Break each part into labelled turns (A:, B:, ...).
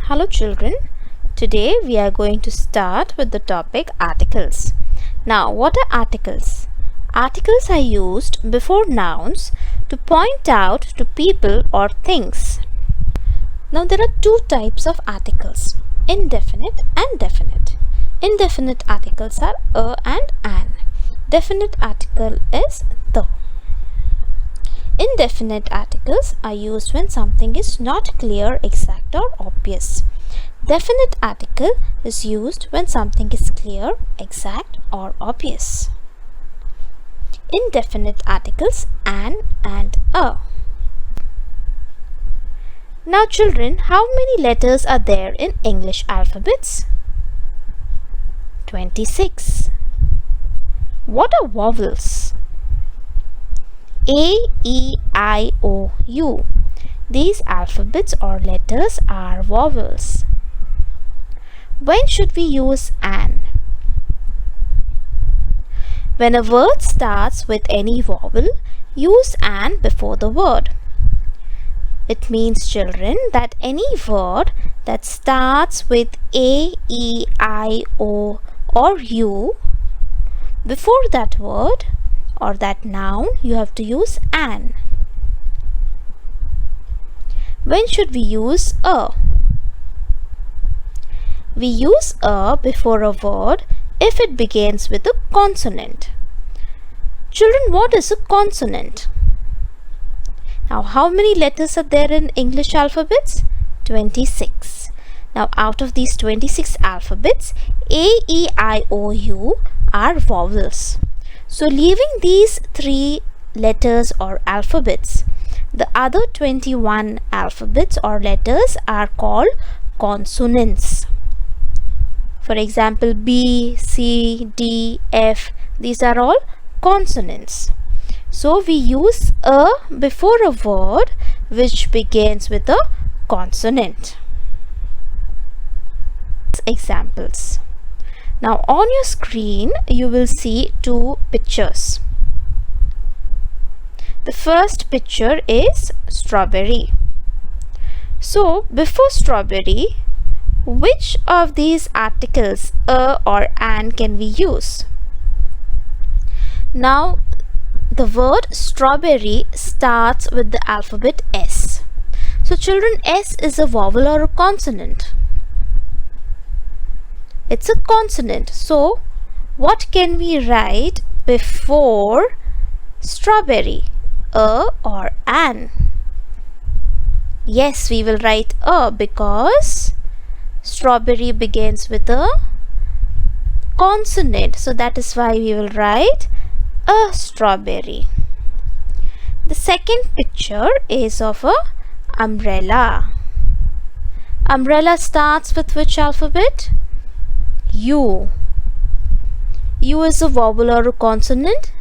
A: Hello children, today we are going to start with the topic articles. Now what are articles? Articles are used before nouns to point out to people or things. Now there are two types of articles, indefinite and definite. Indefinite articles are a and an. Definite article is the. Indefinite articles are used when something is not clear, exact or obvious. Definite article is used when something is clear, exact or obvious. Indefinite articles an and a. Now children, how many letters are there in English alphabets? 26. What are vowels? A, E, I, O, U. These alphabets or letters are vowels. When should we use an? When a word starts with any vowel, use an before the word. It means, children, that any word that starts with A, E, I, O or U, before that word or that noun, you have to use an. When should we use a? We use a before a word if it begins with a consonant. Children, what is a consonant? Now, how many letters are there in English alphabets? 26. Now, out of these 26 alphabets, A, E, I, O, U are vowels. So, leaving these 3 letters or alphabets, the other 21 alphabets or letters are called consonants. For example, B, C, D, F, these are all consonants. So, we use a before a word which begins with a consonant. Examples. Now, on your screen, you will see 2 pictures. The first picture is strawberry. So, before strawberry, which of these articles, a or an, can we use? Now, the word strawberry starts with the alphabet S. So, children, S is a vowel or a consonant? It's a consonant. So, what can we write before strawberry? A or an? Yes, we will write a because strawberry begins with a consonant. So, that is why we will write a strawberry. The second picture is of a umbrella. Umbrella starts with which alphabet? U. U is a vowel or a consonant?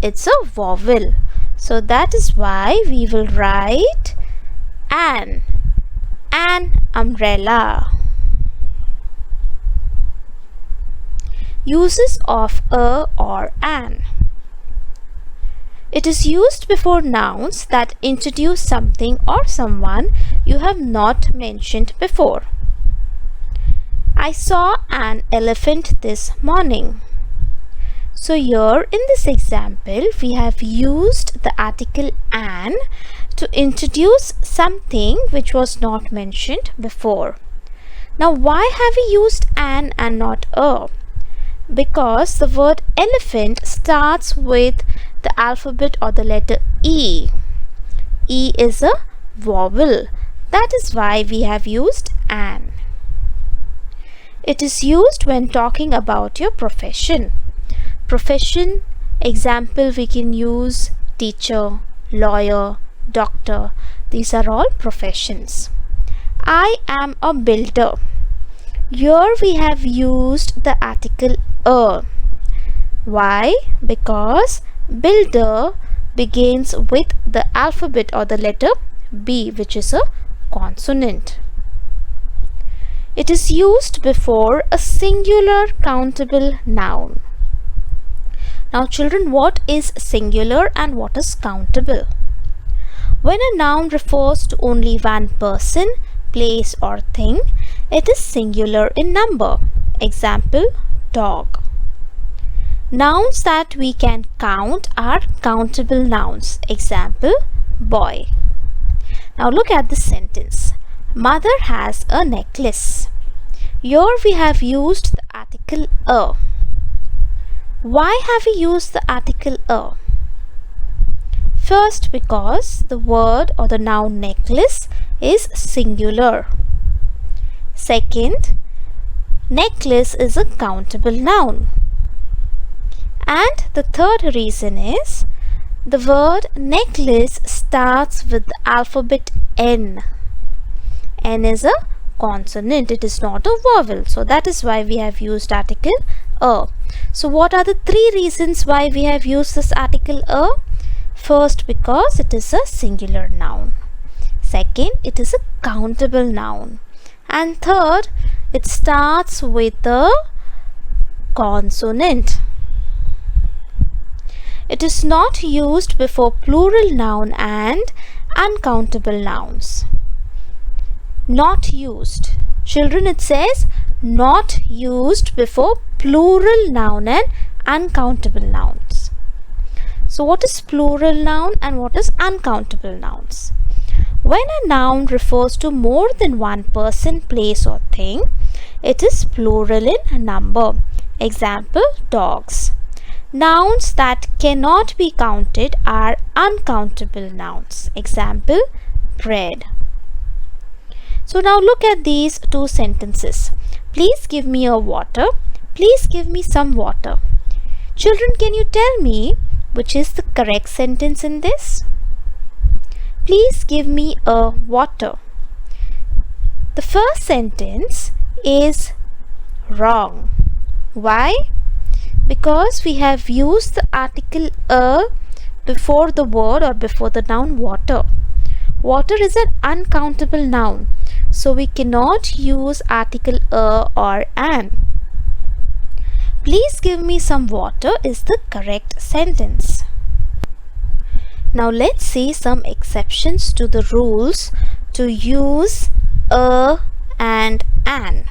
A: It's a vowel. So that is why we will write an umbrella. Uses of a or an. It is used before nouns that introduce something or someone you have not mentioned before. I saw an elephant this morning. So here in this example, we have used the article an to introduce something which was not mentioned before. Now, why have we used an and not a? Because the word elephant starts with the alphabet or the letter E. E is a vowel. That is why we have used an. It is used when talking about your profession. Profession, example, we can use teacher, lawyer, doctor. These are all professions. I am a builder. Here we have used the article a. Why? Because builder begins with the alphabet or the letter B, which is a consonant. It is used before a singular countable noun. Now children, what is singular and what is countable? When a noun refers to only one person, place or thing, it is singular in number. Example, dog. Nouns that we can count are countable nouns. Example, boy. Now look at the sentence. Mother has a necklace. Here we have used the article a. Why have we used the article a? First, because the word or the noun necklace is singular. Second, necklace is a countable noun. And the third reason is the word necklace starts with the alphabet N. N is a consonant, it is not a vowel. So that is why we have used article a. So what are the three reasons why we have used this article a? First, because it is a singular noun. Second, it is a countable noun. And third, it starts with a consonant. It is not used before plural noun and uncountable nouns. Not used. Children, it says not used before plural noun and uncountable nouns. So what is plural noun and what is uncountable nouns? When a noun refers to more than one person, place or thing, it is plural in number. Example, dogs. Nouns that cannot be counted are uncountable nouns. Example, bread. So now look at these two sentences. Please give me a water. Please give me some water. Children, can you tell me which is the correct sentence in this? Please give me a water. The first sentence is wrong. Why? Because we have used the article a before the word or before the noun water. Water is an uncountable noun, so we cannot use article a or an. Please give me some water is the correct sentence. Now let's see some exceptions to the rules to use a and an.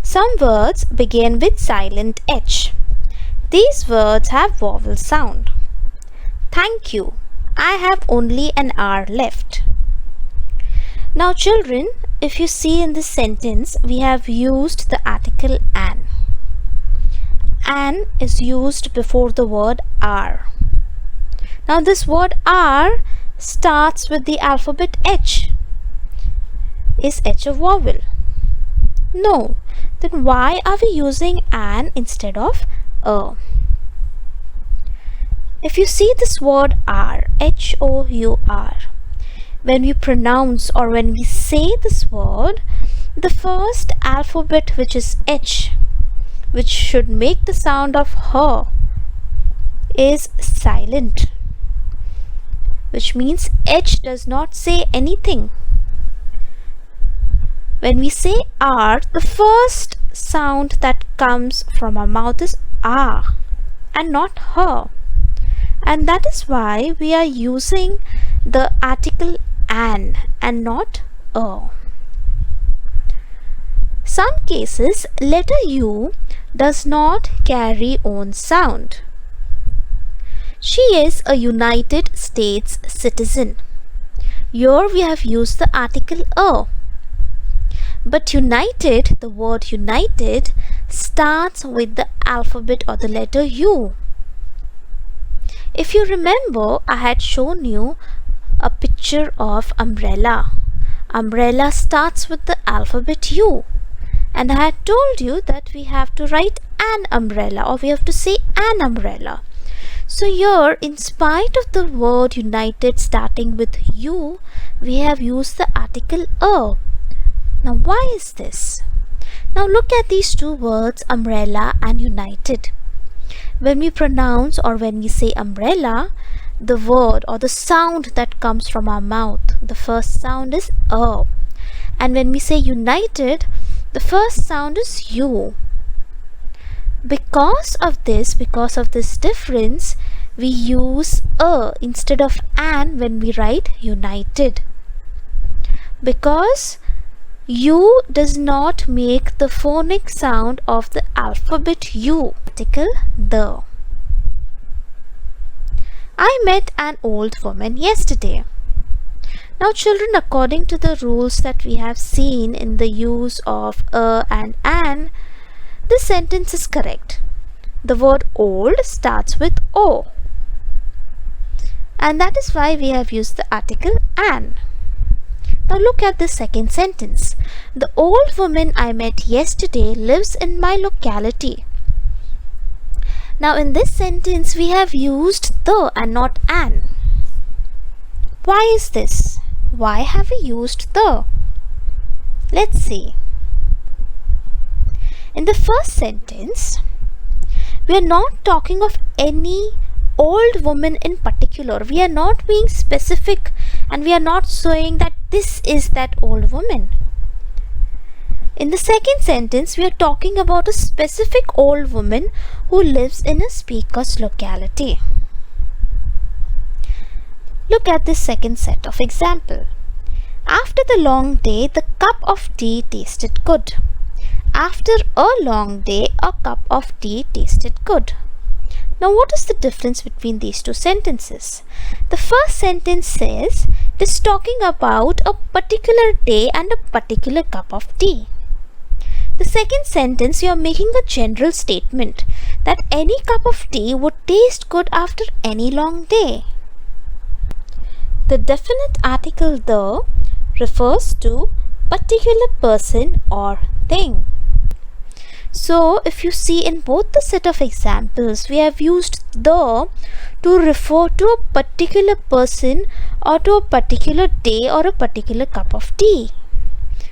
A: Some words begin with silent H. These words have vowel sound. Thank you. I have only an hour left. Now children, if you see in this sentence, we have used the article an. An is used before the word are. Now this word are starts with the alphabet H. Is H a vowel? No. Then why are we using an instead of a? If you see this word are, H-O-U-R, when we pronounce or when we say this word, the first alphabet, which is H, which should make the sound of her, is silent, which means H does not say anything. When we say are, the first sound that comes from our mouth is ah and not her. And that is why we are using the article an and not a. Some cases, letter U does not carry own sound. She is a United States citizen. Here we have used the article a. But united, the word united starts with the alphabet or the letter U. If you remember, I had shown you a picture of umbrella. Umbrella starts with the alphabet U. And I had told you that we have to write an umbrella or we have to say an umbrella. So here, in spite of the word united starting with U, we have used the article a. Now why is this? Now look at these two words, umbrella and united. When we pronounce or when we say umbrella, the word or the sound that comes from our mouth, the first sound is a. And when we say united, the first sound is U. Because of this difference, we use a instead of an when we write united. Because U does not make the phonic sound of the alphabet U. Article the. I met an old woman yesterday. Now children, according to the rules that we have seen in the use of a and an, this sentence is correct. The word old starts with O. And that is why we have used the article an. Now look at the second sentence. The old woman I met yesterday lives in my locality. Now in this sentence we have used the and not an. Why is this? Why have we used the? Let's see. In the first sentence, we are not talking of any old woman in particular. We are not being specific and we are not saying that this is that old woman. In the second sentence, we are talking about a specific old woman who lives in a speaker's locality. Look at this second set of example. After the long day, the cup of tea tasted good. After a long day, a cup of tea tasted good. Now what is the difference between these two sentences? The first sentence says it is talking about a particular day and a particular cup of tea. The second sentence, you are making a general statement that any cup of tea would taste good after any long day. The definite article the refers to particular person or thing. So if you see in both the set of examples, we have used the to refer to a particular person or to a particular day or a particular cup of tea.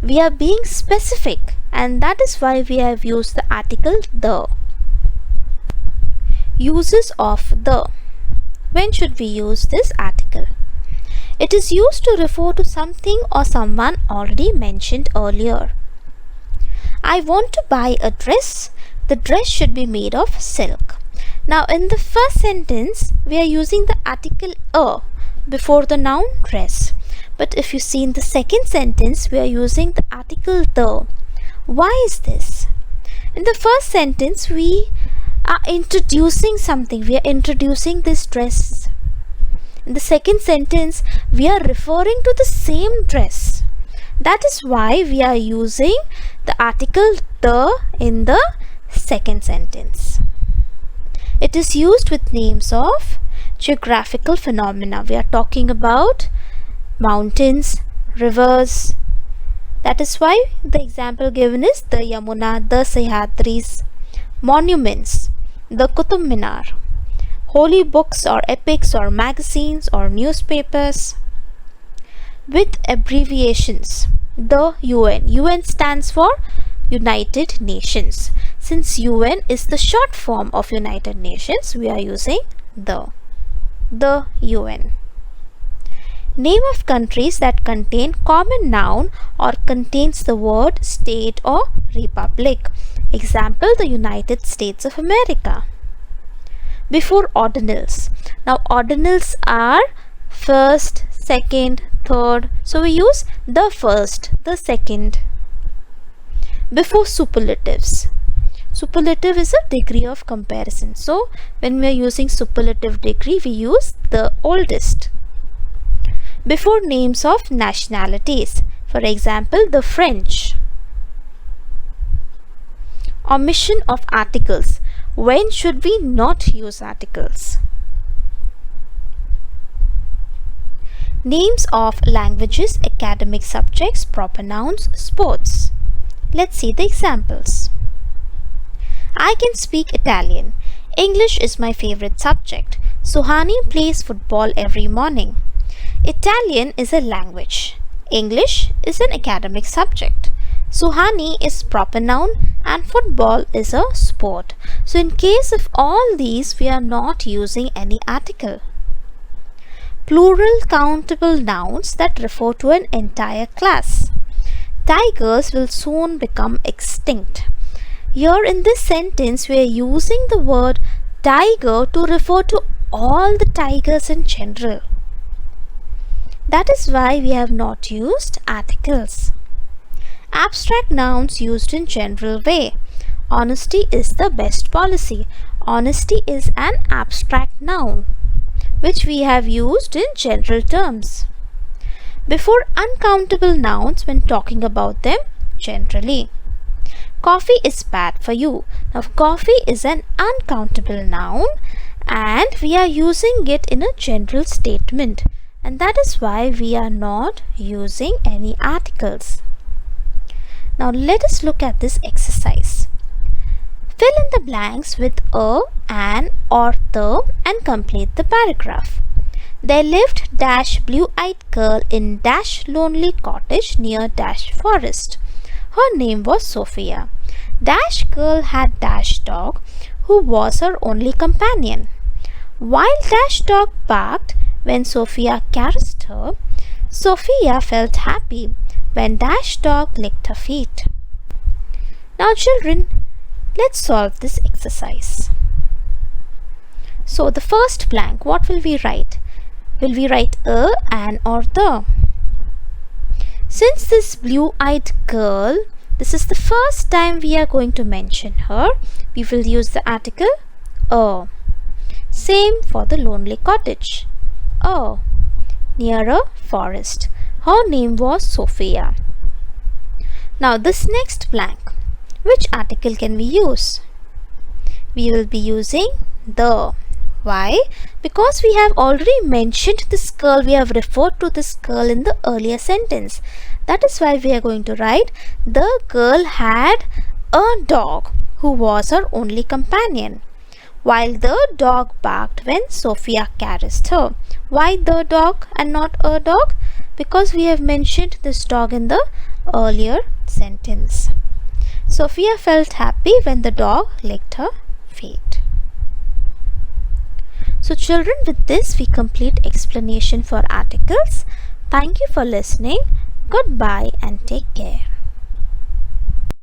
A: We are being specific, and that is why we have used the article the. Uses of the. When should we use this article? It is used to refer to something or someone already mentioned earlier. I want to buy a dress. The dress should be made of silk. Now in the first sentence, we are using the article a before the noun dress. But if you see in the second sentence, we are using the article the. Why is this? In the first sentence, we are introducing something. We are introducing this dress. In the second sentence, we are referring to the same dress. That is why we are using the article the in the second sentence. It is used with names of geographical phenomena. We are talking about mountains, rivers. That is why the example given is the Yamuna, the Sahyadris, monuments, the Qutub Minar, holy books or epics or magazines or newspapers. With abbreviations, the UN. UN stands for United Nations. Since UN is the short form of United Nations, we are using the UN. Name of countries that contain common noun or contains the word state or republic. Example, the United States of America. Before ordinals. Now ordinals are first, second, third. So we use the first, the second. Before superlatives. Superlative is a degree of comparison. So when we are using superlative degree, we use the oldest. Before names of nationalities. For example, the French. Omission of articles. When should we not use articles? Names of languages, academic subjects, proper nouns, sports. Let's see the examples. I can speak Italian. English is my favorite subject. Suhani plays football every morning. Italian is a language. English is an academic subject. Suhani is proper noun and football is a sport. So in case of all these, we are not using any article. Plural countable nouns that refer to an entire class. Tigers will soon become extinct. Here in this sentence, we are using the word tiger to refer to all the tigers in general. That is why we have not used articles. Abstract nouns used in general way. Honesty is the best policy. Honesty is an abstract noun which we have used in general terms. Before uncountable nouns when talking about them generally. Coffee is bad for you. Now coffee is an uncountable noun and we are using it in a general statement, and that is why we are not using any articles. Now let us look at this exercise. Fill in the blanks with a, an or the and complete the paragraph. There lived dash blue-eyed girl in dash lonely cottage near dash forest. Her name was Sophia. Dash girl had dash dog who was her only companion. While dash dog barked when Sophia caressed her, Sophia felt happy when dash dog licked her feet. Now children, let's solve this exercise. So the first blank, what will we write? Will we write a, an or the? Since this blue-eyed girl, this is the first time we are going to mention her, we will use the article a. Same for the lonely cottage. A. Near a forest. Her name was Sophia. Now this next blank, which article can we use? We will be using the. Why? Because we have already mentioned this girl, we have referred to this girl in the earlier sentence. That is why we are going to write the girl had a dog who was her only companion. While the dog barked when Sophia caressed her. Why the dog and not a dog? Because we have mentioned this dog in the earlier sentence. Sophia felt happy when the dog licked her feet. So children, with this we complete explanation for articles. Thank you for listening. Goodbye and take care.